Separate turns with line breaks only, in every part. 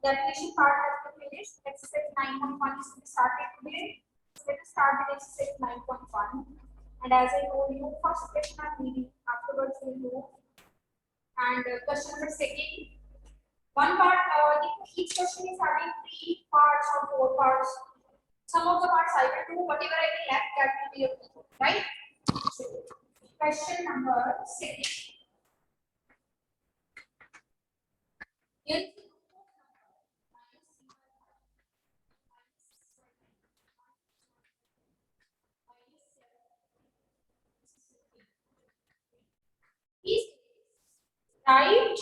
Definition part has been finished. Exercise 9.1 is to be started today. So let us start with exercise 9.1. And as I told you, first question are reading, afterwards we will move. And question number second. One part, each question is having 3 parts or 4 parts. Some of the parts I will do, whatever I will left, that will be your key, right? So, question number 6. Is write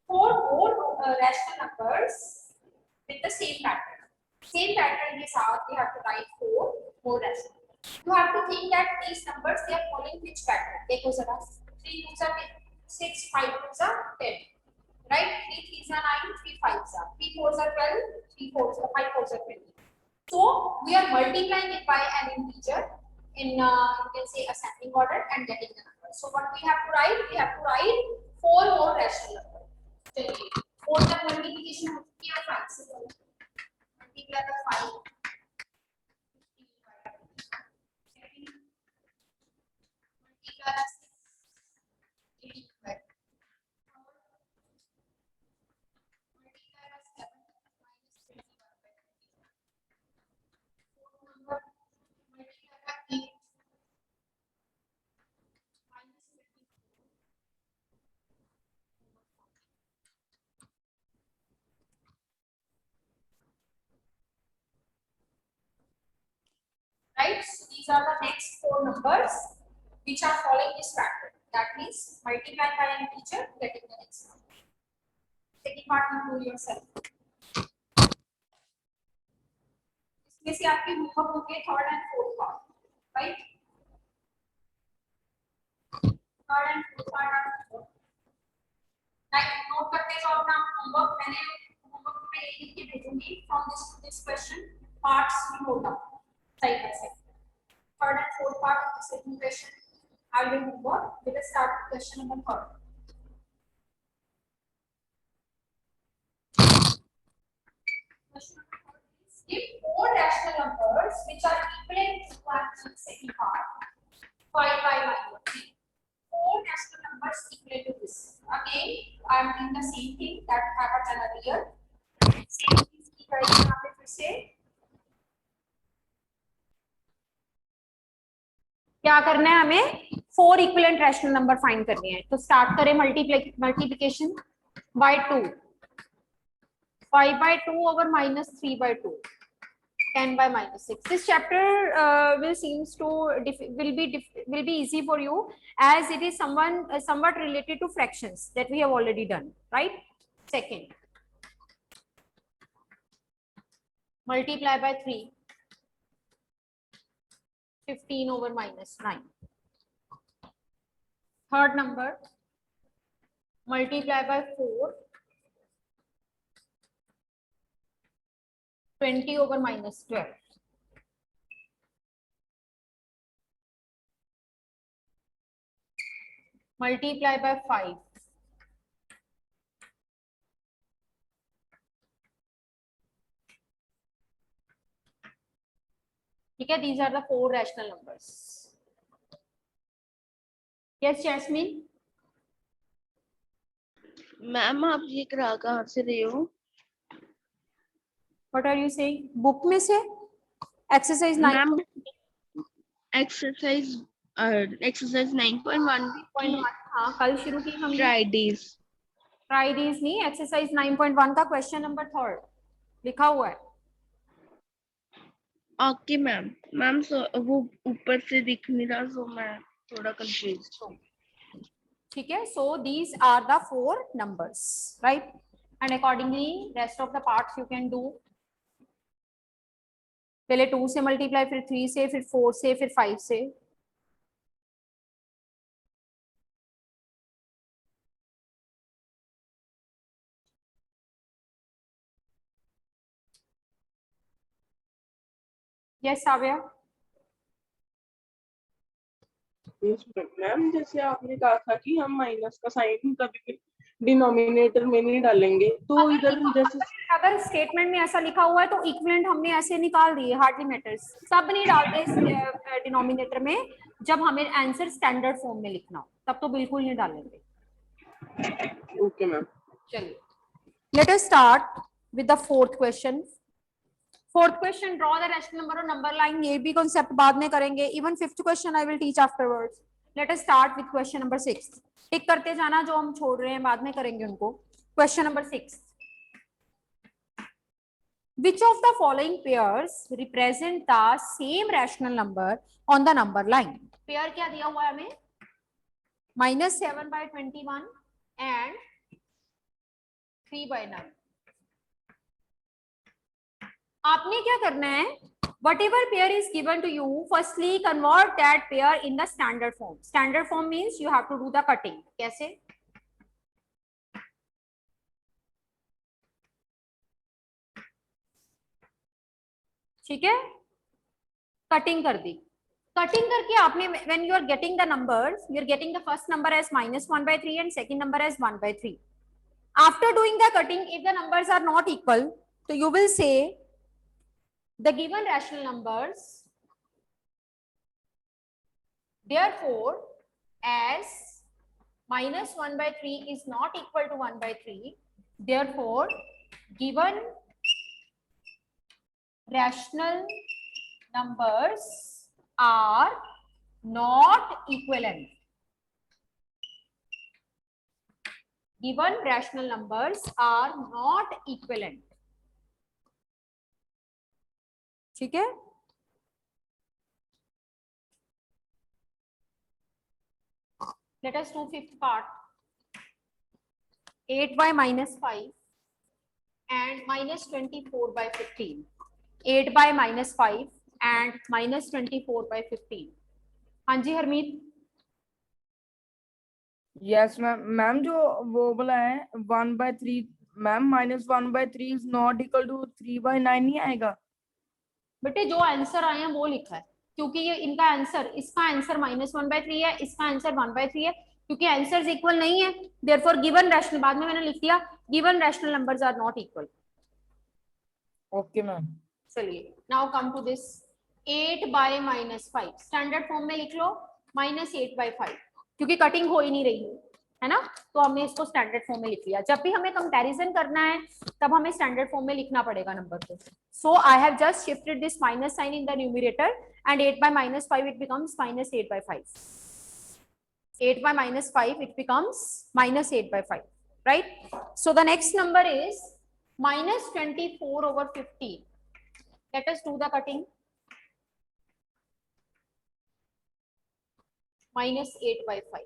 4 more rational numbers with the same pattern. Same pattern के साथ you have to write 4 more rational numbers. You have to think that these numbers they are following which pattern. देखो जरा 3 2s are 6, 5 2s are 10. Right? 3 3s are 9, 3 5s are 3 4s are 12, 3 4s are 5 4s are 20. So we are multiplying it by an integer in you can say ascending order and getting the number. So what we have to write? We have to write 4 more rational numbers. चलिए 4 का multiplication होती है 5 से multiply by 5 multiply by 6 multiply by 7 minus 21 by 4 number multiply by 8 minus 24. Right? So these are the next 4 numbers which are following this pattern. That means multiply by an integer, getting the next number. Second part you do yourself. इसमें से आपके homework हो गए third and fourth part, right? Third and fourth part आप note करते जाओ अपना homework. मैंने होमवर्क में ये लिख के भेजूंगी from this to this question parts भी होगा side by side. Third and fourth part of the second question I will homework. Let us start with question number 3. Question number 3 is give 4 rational numbers which are equivalent to one in the second part 5 by -3. 4 rational numbers equivalent to this. Again I am doing the same thing that I have done earlier. Same thing की करेंगे यहाँ पे फिर से. क्या करना है हमें 4 इक्विवेलेंट रैशनल नंबर फाइंड करने हैं. तो स्टार्ट करें multiplication bye 2 5 by 2 over minus 3 by 2 10 by minus 6. This chapter will be easy for you as it is somewhat related to fractions that we have already done, right? Second, multiply by 3 15 over minus 9. Third number, multiply by 4 20 over minus 12. Multiply by 5 ठीक है. These are the 4 rational numbers. Yes, Jasmine.
Ma'am आप ये करा कहाँ से रहे हो?
What are you saying? Book में से एक्सरसाइज 9.
मैम एक्सरसाइज 9.1
हाँ कल शुरू की हमने. फ्राइडेज नहीं, एक्सरसाइज 9.1 का क्वेश्चन नंबर 3 लिखा हुआ है.
Okay ma'am. मैम वो ऊपर से दिख नहीं रहा सो मैं थोड़ा कंफ्यूज हूँ.
ठीक है. So these are the 4 numbers, right? And accordingly rest of the parts you can do. पहले 2 से मल्टीप्लाई, फिर 3 से, फिर 4 से, फिर 5 से. यस साव्या.
मैम जैसे आपने कहा था कि हम माइनस का साइन कभी भी डिनोमिनेटर में नहीं डालेंगे, तो इधर जैसे
अगर स्टेटमेंट में ऐसा लिखा हुआ है तो इक्विवेलेंट हमने ऐसे निकाल दिए, हार्डली मैटर्स, सब नहीं डालते डिनोमिनेटर में। जब हमें आंसर स्टैंडर्ड फॉर्म में लिखना हो तब तो बिल्कुल नहीं डालेंगे।
Okay ma'am.
चलिए, let us start with the fourth question. Fourth question, draw the rational number और नंबर लाइन। ये भी कॉन्सेप्ट बाद में करेंगे। Even fifth question I will teach afterwards. Let us start with question number 6। Tick करते जाना, जो हम छोड़ रहे हैं बाद में करेंगे उनको। Question number 6, which of the following pairs represent the same rational number on the number line? Pair क्या दिया हुआ है हमें? -7/21 and 3/9। आपने क्या करना है, whatever pair is given to you, firstly convert that pair in the standard form. Standard form means you have to do the cutting. कैसे? ठीक है, कटिंग कर दी। कटिंग करके आपने, when you are getting the numbers, you are getting the first number as -1/3 and second number as 1/3. After doing the cutting, if the numbers are not equal, so you will say the given rational numbers, therefore as -1/3 is not equal to 1/3, therefore given rational numbers are not equivalent. Given rational numbers are not equivalent. ठीक है, let us do fifth part. 8/-5 and -24/15. 8/-5 and -24/15. हाँ जी Harmeet.
Yes ma'am. Ma'am जो वो बोला है 1/3, मैम -1/3 is not equal to 3/9 नहीं आएगा?
बेटे जो आंसर आए हैं वो लिखा है, क्योंकि ये इनका आंसर, इसका आंसर -1/3 है, इसका आंसर 1/3 है, क्योंकि आंसर्स इक्वल नहीं है। देयरफॉर गिवन रैशनल, बाद में मैंने लिख दिया given rational numbers are not equal.
Okay ma'am.
चलिए, now come to this 8/-5। Standard form में लिख लो -8/5, क्योंकि कटिंग हो ही नहीं रही है ना, तो हमने इसको स्टैंडर्ड फॉर्म में लिख लिया। जब भी हमें कंपैरिजन करना है तब हमें स्टैंडर्ड फॉर्म में लिखना पड़ेगा नंबर को। So I have just shifted this minus sign in the numerator and 8/-5 it becomes -8/5. 8/-5 it becomes -8/5, right? So the next number is -24/15. Let us do the cutting. -8/5.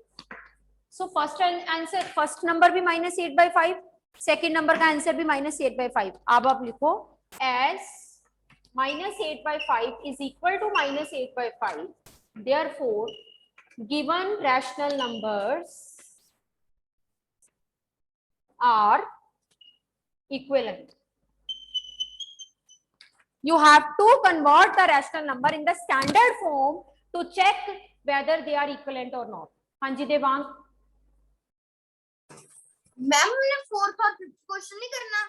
So first answer, first number भी -8/5, second number का answer भी -8/5। अब आप लिखो as -8/5 is equal to -8/5, therefore given rational numbers are equivalent. You have to convert the rational number in the standard form to check whether they are equivalent or not. हाँ जी Devang.
Ma'am हमने fourth और fifth question नहीं करना?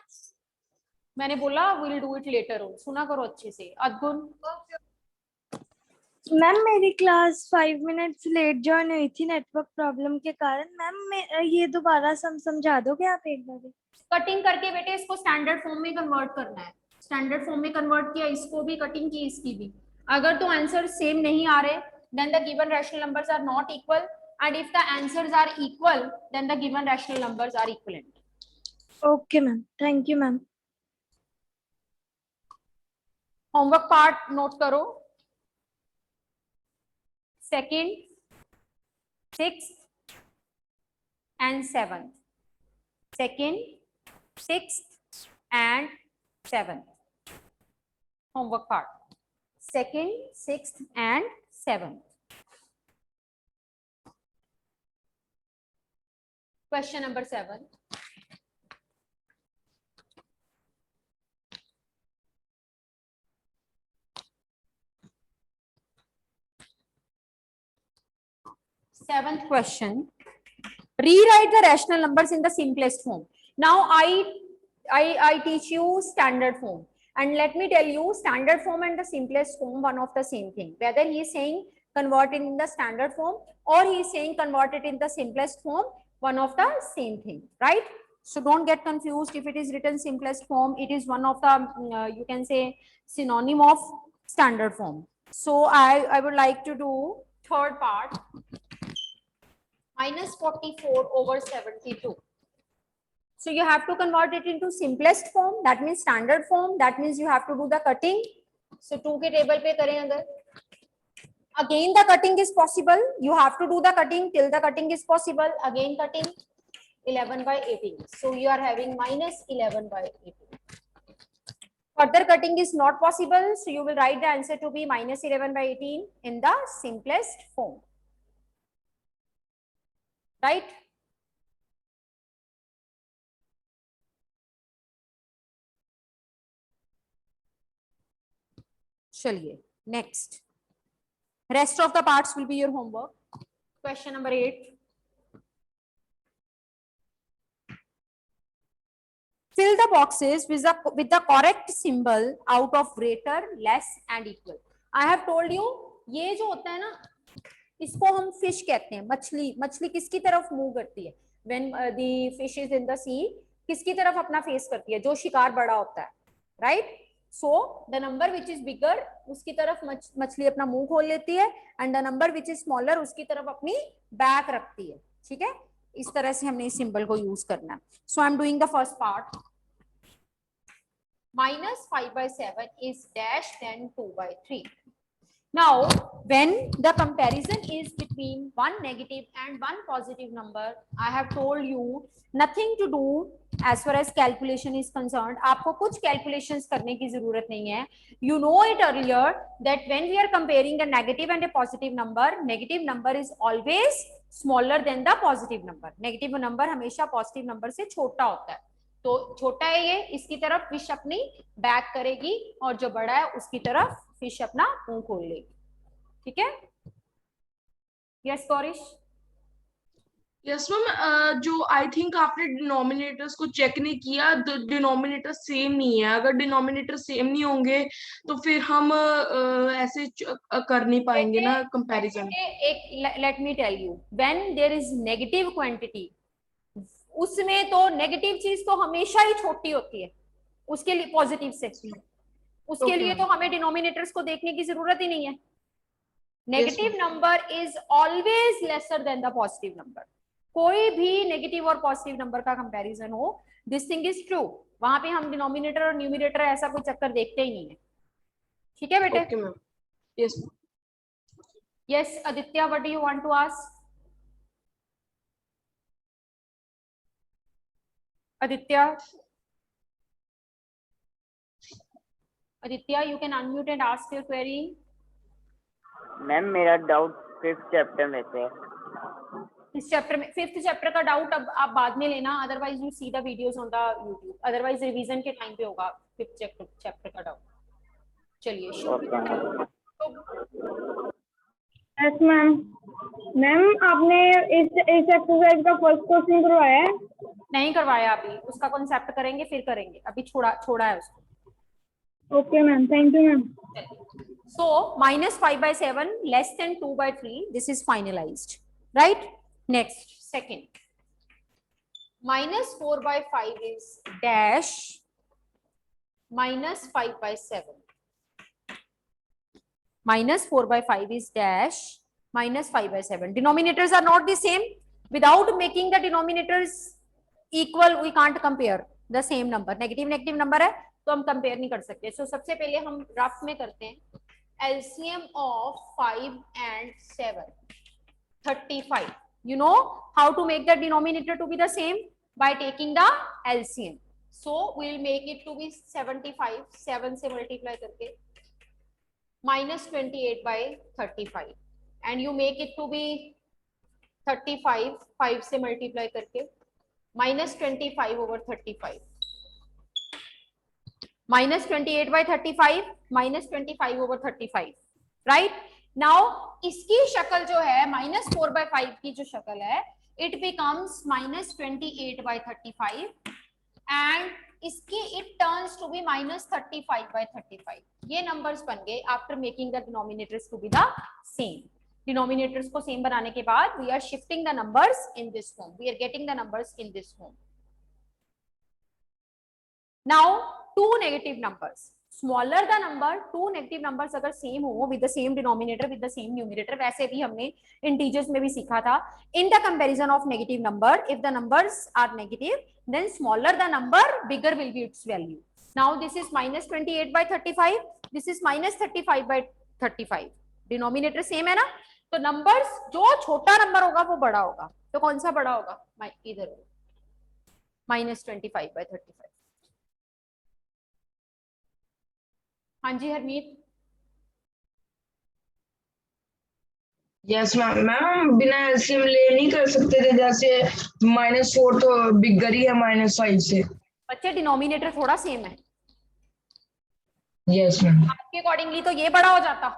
मैंने बोला we'll do it later on, सुना करो अच्छे से। अद्गुण।
मैम मेरी क्लास 5 मिनट्स लेट ज्वाइन हुई थी नेटवर्क प्रॉब्लम के कारण। मैम ये दोबारा समझा दोगे आप एक बार?
कटिंग करके बेटे इसको स्टैंडर्ड फॉर्म में कन्वर्ट करना है। स्टैंडर्ड फॉर्म में कन्वर्ट किया, इसको भी कटिंग की, इसकी भी। अगर तो आंसर सेम नहीं आ रहे then the given rational numbers are not equal, and if the answers are equal then the given rational numbers are equivalent.
Okay ma'am, thank you ma'am.
Homework part note करो। Second, 6th and 7th. Second, 6th and 7th. Homework part. Second, 6th and 7th. Question number 7. Seventh question. Rewrite the rational numbers in the simplest form. Now I teach you standard form, and let me tell you, standard form and the simplest form one of the same thing. Whether he is saying convert it in the standard form or he is saying convert it in the simplest form, one of the same thing, right? So don't get confused. If it is written simplest form, it is one of the you can say synonym of standard form. So I would like to do third part, minus 44 over 72. So you have to convert it into simplest form, that means standard form. That means you have to do the cutting. So 2 के table पे करें अगर, again the cutting is possible. You have to do the cutting till the cutting is possible. Again cutting, 11 by 18. So you are having minus 11 by 18. Further cutting is not possible. So you will write the answer to be minus 11 by 18 in the simplest form. Right? चलिए next. Rest of the parts will be your homework. Question number 8. Fill the boxes with the correct symbol out of greater, less and equal. I have told you, ये जो होता है ना, इसको हम fish कहते हैं. मछली, मछली किसकी तरफ मूव करती है? When the fish is in the sea, किसकी तरफ अपना फेस करती है? जो शिकार बड़ा होता है, right? So the number which is bigger, उसकी तरफ मछली अपना मुंह खोल लेती है, and the number which is smaller, उसकी तरफ अपनी बैक रखती है. ठीक है, इस तरह से हमने इस सिंबल को यूज करना है. So I'm doing the first part. Minus 5 by 7 is dash then 2 by 3. Now, when the comparison is between one negative and one positive number, I have told you nothing to do as far as calculation is concerned. आपको कुछ calculations करने की जरूरत नहीं है. You know it earlier that when we are comparing a negative and a positive number is always smaller than the positive number. Negative number हमेशा positive number से छोटा होता है. तो छोटा है ये, इसकी तरफ फिश अपनी बैक करेगी और जो बड़ा है उसकी तरफ फिश अपना मुंह खोल लेगी. ठीक है? यस गौरीश.
यस मैम, जो आई थिंक आपने डिनोमिनेटर्स को चेक नहीं किया, डिनोमिनेटर सेम नहीं है. अगर डिनोमिनेटर सेम नहीं होंगे तो फिर हम ऐसे कर नहीं पाएंगे ना कंपैरिजन.
एक let me tell you, when there is negative quantity, उसमें तो नेगेटिव चीज तो हमेशा ही छोटी होती है उसके लिए पॉजिटिव से. उसके लिए तो हमें डिनोमिनेटर्स को देखने की जरूरत ही नहीं है. Negative number is always lesser than the positive number. कोई भी नेगेटिव और पॉजिटिव नंबर का कंपैरिजन हो, दिस थिंग इज ट्रू. वहां पे हम डिनोमिनेटर और न्यूमिनेटर ऐसा कोई चक्कर देखते ही नहीं है. ठीक है बेटे?
Okay ma'am. Yes.
Yes Aditya, what do you want to ask? Aditya, you can unmute and ask your query.
Ma'am मेरा डाउट 5th चैप्टर में से.
इस चैप्टर में 5th चैप्टर का डाउट अब आप बाद में लेना, otherwise you see the videos on the YouTube. Otherwise revision के टाइम पे होगा 5th चैप्टर का डाउट. चलिए
यस मैम. मैम आपने इस एक्सरसाइज का फर्स्ट क्वेश्चन करवाया है?
नहीं करवाया अभी, उसका कॉन्सेप्ट करेंगे फिर करेंगे, अभी छोड़ा है उसको.
Okay ma'am, thank you ma'am.
So minus 5 by 7 less than 2 by 3, this is finalized, right? Next, second, minus 4 by 5 is dash minus 5 by 7. Minus 4 by 5 is dash minus 5 by 7. Denominators are not the same. Without making the denominators equal, we can't compare the same number. Negative number है तो हम compare नहीं कर सकते. So सबसे पहले हम rough में करते हैं. LCM of 5 and 7, 35. You know how to make the denominator to be the same? By taking the LCM. So we will make it to be 75, 7 से multiply करके, minus 28 by 35. And you make it to be 35, 5 से multiply करके, minus 25 over 35. Minus 28 by 35, minus 25 over 35, right? Now इसकी शक्ल जो है minus 4 by 5 की जो शक्ल है, it becomes minus 28 by 35 and इसके it turns to be minus 35 by 35. ये numbers बन गए after making the denominators to be the same. Denominators को same बनाने के बाद we are shifting the numbers in this form. We are getting the numbers in this form. Now two negative numbers. Smaller the number, two negative numbers अगर same हो with the same denominator with the same numerator, वैसे भी हमने integers में भी सीखा था. In the comparison of negative number, if the numbers are negative, then smaller the number, bigger will be its value. Now this is minus 28 by 35. This is minus 35 by 35. Denominator same है ना? तो numbers जो छोटा number होगा वो बड़ा होगा. तो कौन सा बड़ा होगा? इधर minus 25 by 35. हाँ जी हरमीत.
Yes ma'am. मैम बिना एलसीएम ले नहीं कर सकते थे, जैसे -4 तो बिगर ही है -5 से.
बच्चे डिनोमिनेटर थोड़ा सेम है.
Yes ma'am.
आपके अकॉर्डिंगली तो ये बड़ा हो जाता.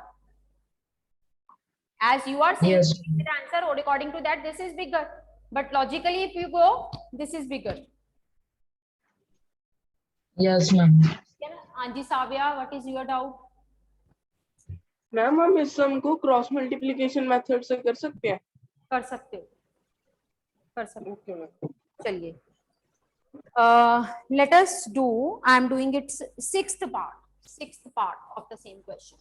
As you are saying
Yes.
the answer, or according to that, this is bigger. But logically, if you go, this is bigger.
Yes ma'am.
हाँ जी साविया, what is your doubt?
Ma'am हम इस सम को क्रॉस मल्टीप्लिकेशन मेथड से कर सकते हैं?
कर सकते हो, कर सकते हो.
Okay ma'am.
चलिए, let us do. I am doing it sixth part of the same question.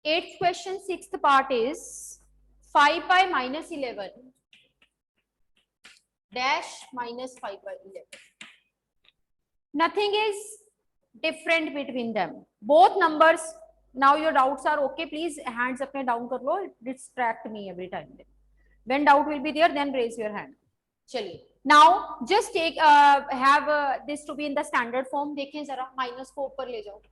Eighth question, sixth part is 5 by minus 11 dash minus 5 by 11. Nothing is different between them. Both numbers. Now your doubts are okay. Please hands अपने down कर लो. It distract me every time. When doubt will be there, then raise your hand. चलिए. Now just take have this to be in the standard form. देखें जरा minus को ऊपर ले जाओ.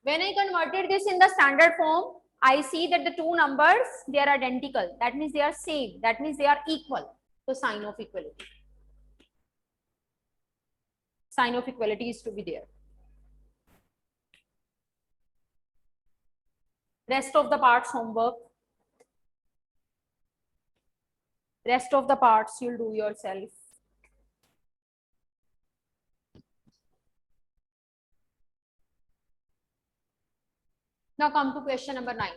When I converted this in the standard form, I see that the two numbers, they are identical. That means they are same. That means they are equal. So sign of equality. Sign of equality is to be there. Rest of the parts homework. Rest of the parts you'll do yourself. Now come to question number 9.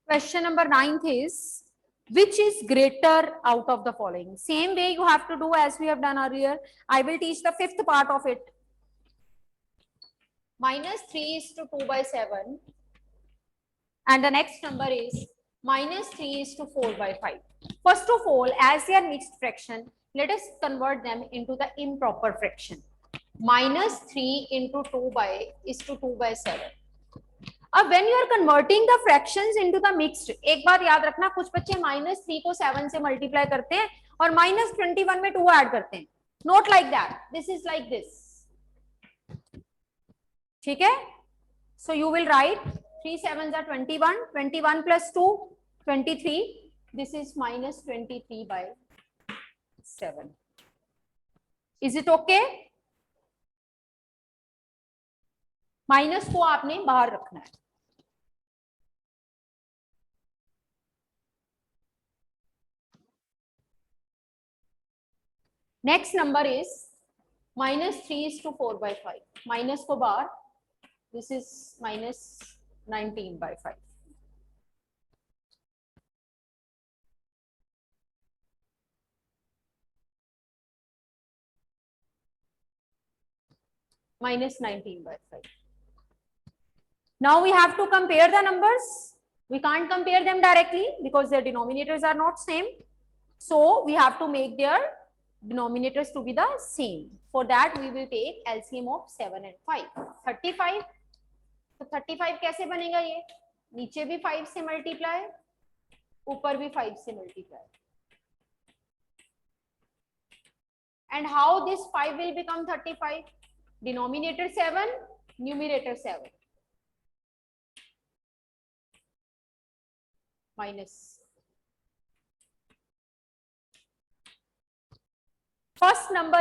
Question number 9 is, which is greater out of the following? Same way you have to do as we have done earlier. I will teach the fifth part of it. Minus 3 is to 2 by 7. And the next number is minus 3 is to 4 by 5. First of all, as they are mixed fraction, let us convert them into the improper fraction. Minus 3 into 2 by is to 2 by 7. अब when you are converting the fractions into the mixed, एक बात याद रखना, कुछ बच्चे -3 को 7 से multiply करते हैं और -21 में 2 ऐड करते हैं. Not like that. This is like this. ठीक है? So you will write 3 7s are 21. 21 plus 2, 23. This is minus 23 by 7. Is it okay? Minus को आपने बाहर रखना है. Next number is minus 3 is to 4 by 5. Minus को बाहर. This is minus 19 by 5. Minus 19 by 5. Now we have to compare the numbers. We can't compare them directly because their denominators are not same. So we have to make their denominators to be the same. For that we will take LCM of 7 and 5. 35. तो 35 कैसे बनेगा? ये नीचे भी 5 से multiply, ऊपर भी 5 से multiply. And how this 5 will become 35? Denominator 7, numerator 7. Minus first number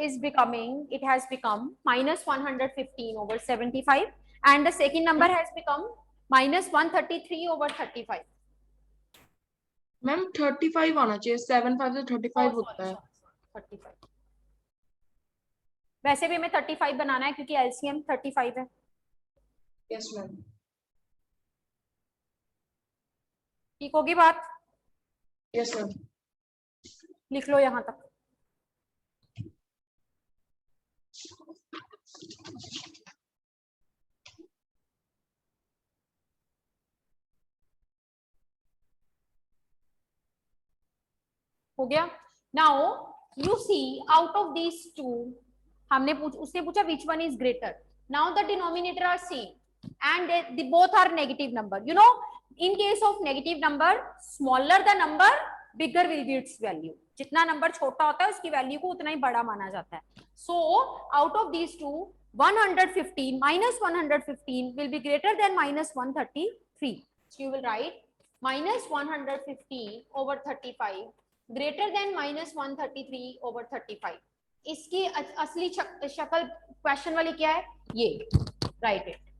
is becoming, it has become minus 115 over 75 and the second number has become minus 133 over 35.
Ma'am 35 आना चाहिए, 7 5 से 35
Oh,
होता है।
35 वैसे भी हमें 35 बनाना है क्योंकि एलसीएम 35 है।
Yes ma'am.
ठीक होगी बात?
Yes ma'am.
लिख लो यहां तक। हो गया। Now you see out of these two, हमने उसने पूछा which one is greater. Now the denominator are same and both are negative number. You know in case of negative number smaller the number bigger will be its value. जितना number छोटा होता है उसकी value को उतना ही बड़ा माना जाता है। So out of these to 115 minus 115 will be greater than minus 133. So you will write minus 115 over 35 greater than minus 133 over 35. इसकी असली शक्ल क्वेश्चन वाली क्या है? ये राइट इट।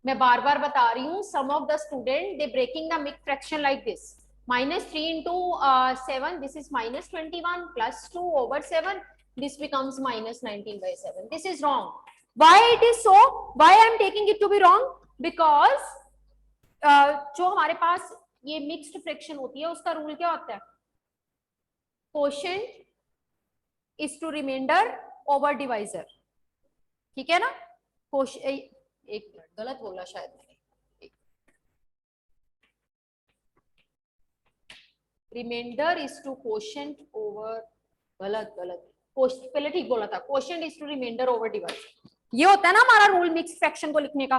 मैं बार बार बता रही हूँ, some of the student they breaking the mix fraction like this, -3 into 7, this is -21 plus 2 over 7, this becomes -19/7. This is wrong. Why it is so? Why I am taking it to be wrong? Because जो हमारे पास ये mixed fraction होती है उसका rule क्या होता है? Quotient is to remainder over divisor. ठीक है ना? एक मिनट, गलत बोला शायद मैंने। Remainder is to quotient over, गलत पहले ठीक बोला था, quotient is to remainder over divisor. ये होता है ना हमारा रूल मिक्स फ्रैक्शन को लिखने का,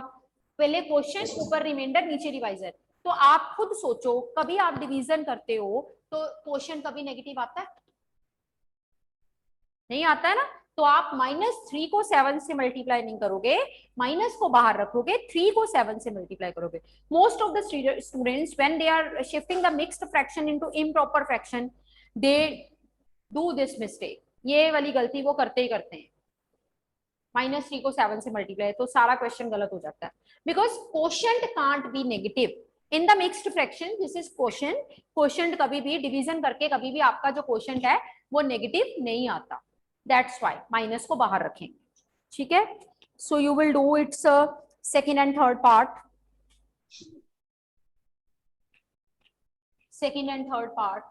पहले क्वोशिएंट ऊपर रिमाइंडर नीचे डिवाइजर। तो आप खुद सोचो, कभी आप डिवीजन करते हो तो क्वोशिएंट कभी नेगेटिव आता है? नहीं आता है ना? तो आप -3 को 7 से मल्टीप्लाई नहीं करोगे, माइनस को बाहर रखोगे, 3 को 7 से मल्टीप्लाई करोगे। Most of the students when they are shifting the mixed fraction into improper fraction they do this mistake. ये वाली गलती वो करते ही करते हैं। -3 को 7 से मल्टीप्लाई, तो सारा क्वेश्चन गलत हो जाता है। Because quotient can't be negative in the mixed fraction, this is quotient. Quotient कभी भी डिवीजन करके कभी भी आपका जो क्वोशिएंट है वो नेगेटिव नहीं आता। That's why माइनस को बाहर रखेंगे। ठीक है? So you will do its second and third part. Second and third part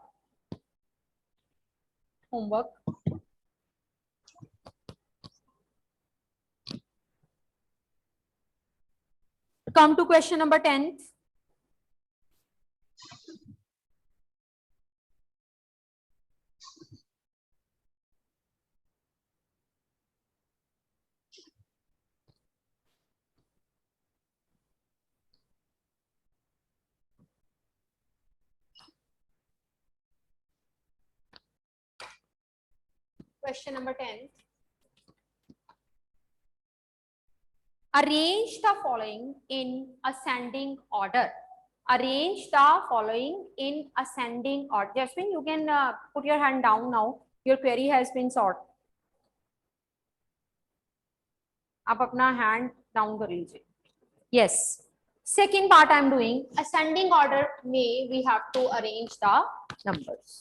homework. Come to question number 10. Question number 10. Arrange the following in ascending order. Arrange the following in ascending order. Jasmine, you can put your hand down now. Your query has been solved. आप अपना hand down कर लीजिए. Yes. Second part I am doing. Ascending order में we have to arrange the numbers.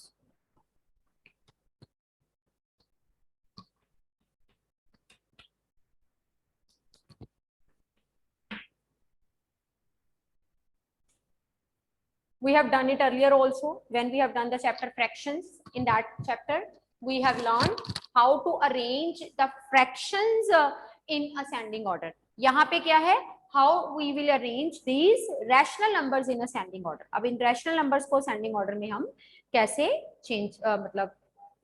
We have done it earlier also when we have done the chapter fractions. In that chapter, we have learned how to arrange the fractions in ascending order. यहाँ पे क्या है? How we will arrange these rational numbers in ascending order. अब इन rational numbers को ascending order में हम कैसे change मतलब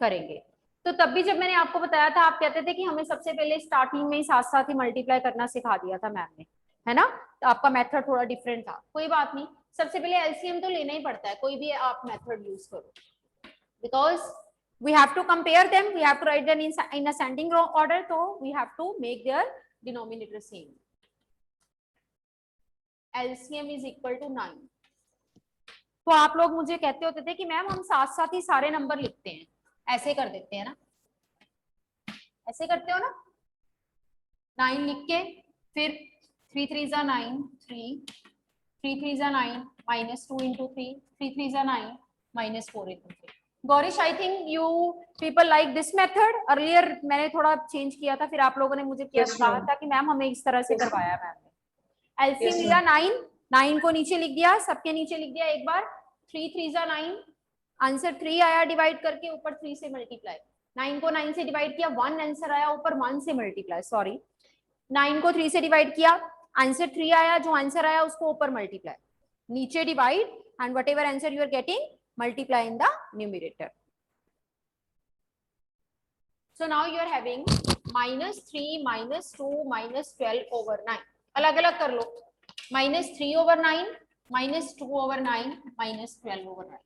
करेंगे? तो तब भी जब मैंने आपको बताया था, आप कहते थे कि हमें सबसे पहले स्टार्टिंग में ही साथ साथ ही मल्टीप्लाई करना सिखा दिया था मैम ने, है ना? तो आपका मेथड थोड़ा डिफरेंट था, कोई बात नहीं। सबसे पहले एलसीएम तो लेना ही पड़ता है, कोई भी आप मेथड यूज करो।
because we have to compare them, we have to write them in ascending order, so we have to make their denominator same. LCM is equal to 9. तो आप लोग मुझे कहते होते थे कि मैम हम साथ साथ ही सारे नंबर लिखते हैं, ऐसे कर देते हैं ना, ऐसे करते हो ना, 9 लिख के फिर 3 3 जा 9, 3 3 3 जा 9 minus 2 into 3, 3 3 जा 9 minus 4 into 3. Gaurish, I think you people like this method. Earlier मैंने थोड़ा चेंज किया था, फिर आप लोगों ने मुझे कहा था कि मैम हमें इस तरह से करवाया मैम ने. एलसीएम लिया 9, 9 को नीचे लिख दिया, सबके नीचे लिख दिया एक बार, 3 3 जा 9, आंसर 3 आया डिवाइड करके, ऊपर 3 से मल्टीप्लाई. 9 को 9 से डिवाइड किया, 1 आंसर आया, ऊपर 1 से मल्टीप्लाई. सॉरी, 9 को 3 से डिवाइड किया, आंसर 3 आया, जो आंसर आया उसको ऊपर मल्टीप्लाई, नीचे divide, and whatever answer you are getting multiply in the numerator. So now you are having minus 3 minus 2 minus 12 over 9. अलग अलग कर लो, minus 3 over 9 minus 2 over 9 minus 12 over 9.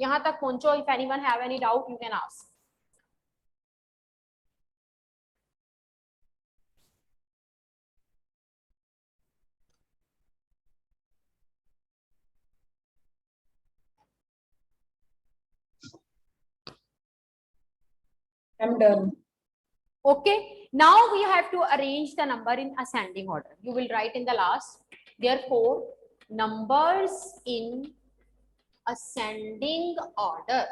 यहाँ तक पहुंचो. If anyone have any doubt you can ask.
I'm done.
Okay, now we have to arrange the number in ascending order. You will write in the last. Therefore, numbers in ascending order.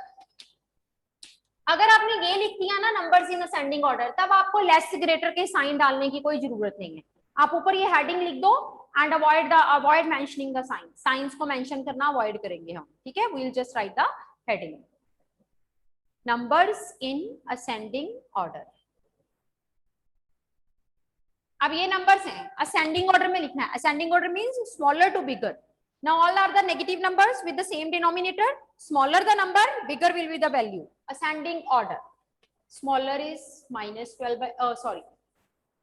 अगर आपने ये लिख दिया ना numbers in ascending order, तब आपको less greater के sign डालने की कोई जरूरत नहीं है. आप ऊपर ये हेडिंग लिख दो and avoid mentioning the sign. Signs को मेंशन करना अवॉइड करेंगे हम, ठीक है. We will just write the heading. Numbers in ascending order. अब ये नंबर्स हैं, असेंडिंग ऑर्डर में लिखना है. Ascending order means smaller to bigger. Now all are the negative numbers with the same denominator. Smaller the number, bigger will be the value. Ascending order. Smaller is minus 12 by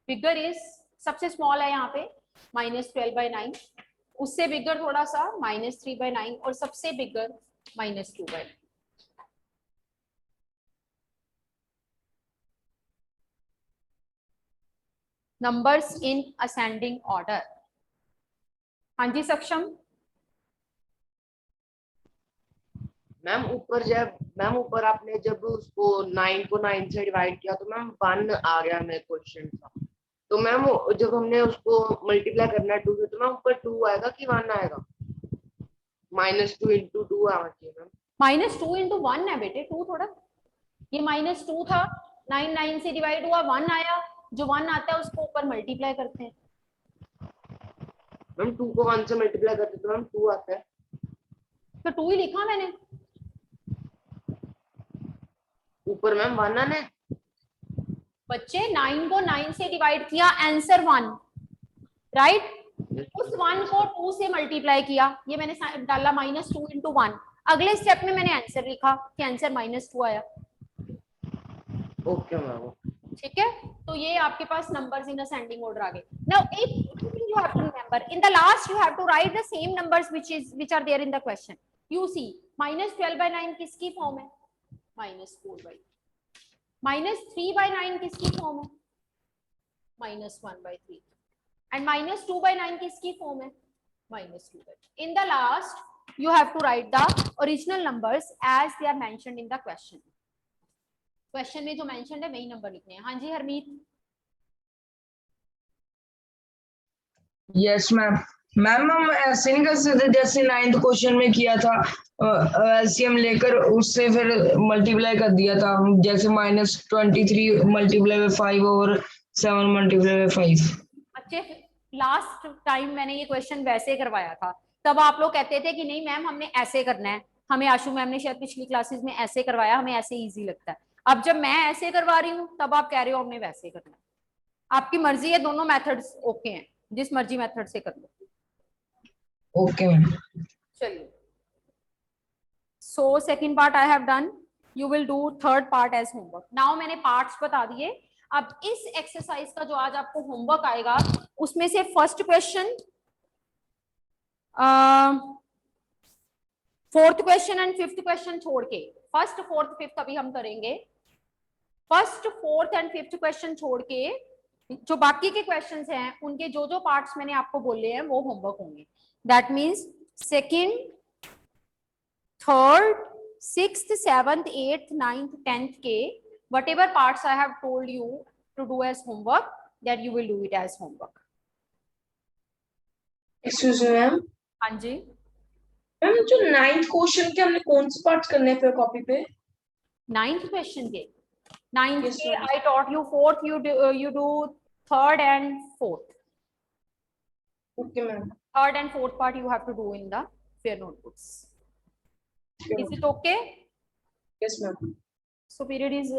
bigger is सबसे small है यहाँ पे minus 12 by 9. उससे bigger थोड़ा सा minus 3 by 9 और सबसे bigger minus 2 by 9. Numbers in ascending order. हाँ जी सक्षम.
मैम ऊपर आपने जब उसको 9 को 9 से डिवाइड किया तो मैम 1 आ गया मेरे क्वेश्चन का. तो मैम जब हमने उसको मल्टीप्लाई करना है 2 से, तो मैम ऊपर 2 आएगा कि 1 आएगा? -2 into 2 आना चाहिए मैम.
-2 into 1 है बेटे, 2 थोड़ा. ये -2 था, 9 से डिवाइड हुआ, 1 आया, जो 1 आता है उसको ऊपर मल्टीप्लाई करते हैं.
मैम 2 को 1 से मल्टीप्लाई करते तो मैम 2 आता है.
तो 2 ही लिखा मैंने.
ऊपर मैम 1 आना है.
बच्चे 9 को 9 से डिवाइड किया, आंसर 1, राइट. उस 1 को 2 से मल्टीप्लाई किया, ये मैंने डाला -2 into 1. अगले स्टेप में मैंने आंसर लिखा कि आंसर -2 आया.
Okay ma'am.
ठीक है, तो ये आपके पास नंबर्स इन असेंडिंग ऑर्डर आ गए. नाउ एक you have to remember, in the last you have to write the same numbers which are there in the question. You see -12 by 9 किसकी form है? -4 by 3 by 9 किसकी form है? -1 by 3. and -2 by 9 किसकी form है? -2 by 3. In the last you have to write the original numbers as they are mentioned in the question. Question में जो mentioned है वही नंबर लिखने हैं. हाँ जी हरमीत.
Yes ma'am. मैम हम ऐसे नहीं कर सकते जैसे 9th क्वेश्चन में किया था, एलसीएम लेकर उससे फिर मल्टीप्लाई कर दिया था, जैसे -23 मल्टीप्लाई बाय 5 और 7 मल्टीप्लाई बाय 5.
अच्छे, लास्ट टाइम मैंने ये क्वेश्चन वैसे करवाया था, तब आप लोग कहते थे कि नहीं मैम हमने ऐसे करना है. हमें आशु मैम ने शायद पिछली क्लासेस में ऐसे करवाया, हमें ऐसे इजी लगता है. अब जब मैं ऐसे करवा रही हूँ तब आप कह रहे हो हमने वैसे करना है. आपकी मर्जी है, दोनों मेथड्स ओके हैं, जिस मर्जी मेथड से कर लो.
Okay ma'am.
चलिए, so second part I have done. You will do third part as homework. Now मैंने पार्ट्स बता दिए. अब इस एक्सरसाइज का जो आज आपको होमवर्क आएगा उसमें से first question, 4th question and 5th question छोड़ के फर्स्ट फोर्थ फिफ्थ अभी हम करेंगे। First fourth and fifth question छोड़ के जो बाकी के क्वेश्चंस हैं उनके जो जो पार्ट्स मैंने आपको बोले हैं वो होमवर्क होंगे। That means second, third, sixth, seventh, eighth, ninth, tenth के whatever parts I have told you to do as homework, that you will do it as homework.
Excuse me ma'am.
हाँ जी
ma'am जो 9th question के हमने कौन से parts करने हैं फिर कॉपी पे?
9th क्वेश्चन के 9th
Yes,
के
ma'am.
I taught you fourth, you do third and fourth.
Okay ma'am.
Third and fourth part you have to do in the fair notebooks. Is it okay?
Yes ma'am.
So period is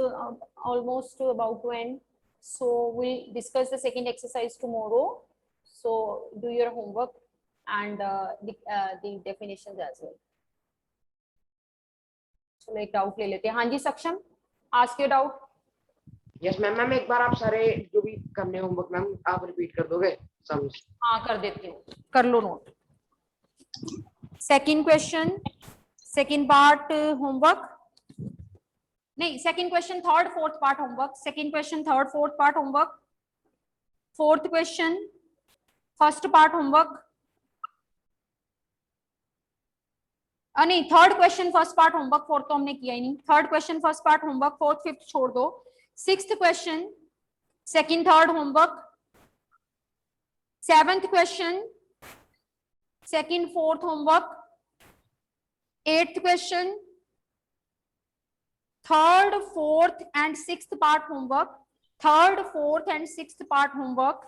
almost about to end. So we'll discuss the second exercise tomorrow. So do your homework and the definitions as well. So एक doubt ले लेते हैं। हाँ जी सक्षम, ask your doubt.
Yes ma'am. Ma'am एक बार आप सारे जो भी करने होमवर्क मैम आप रिपीट कर दोगे सब?
हाँ कर देती हूँ, कर लो note. Second question, second part homework नहीं, second question third fourth part homework, second question third fourth part homework, fourth question first part homework, नहीं third question first part homework, fourth तो हमने किया ही नहीं। Third question first part homework, fourth fifth छोड़ दो। Sixth question second third homework, seventh question second fourth homework, eighth question third, fourth and sixth part homework, third, fourth and sixth part homework,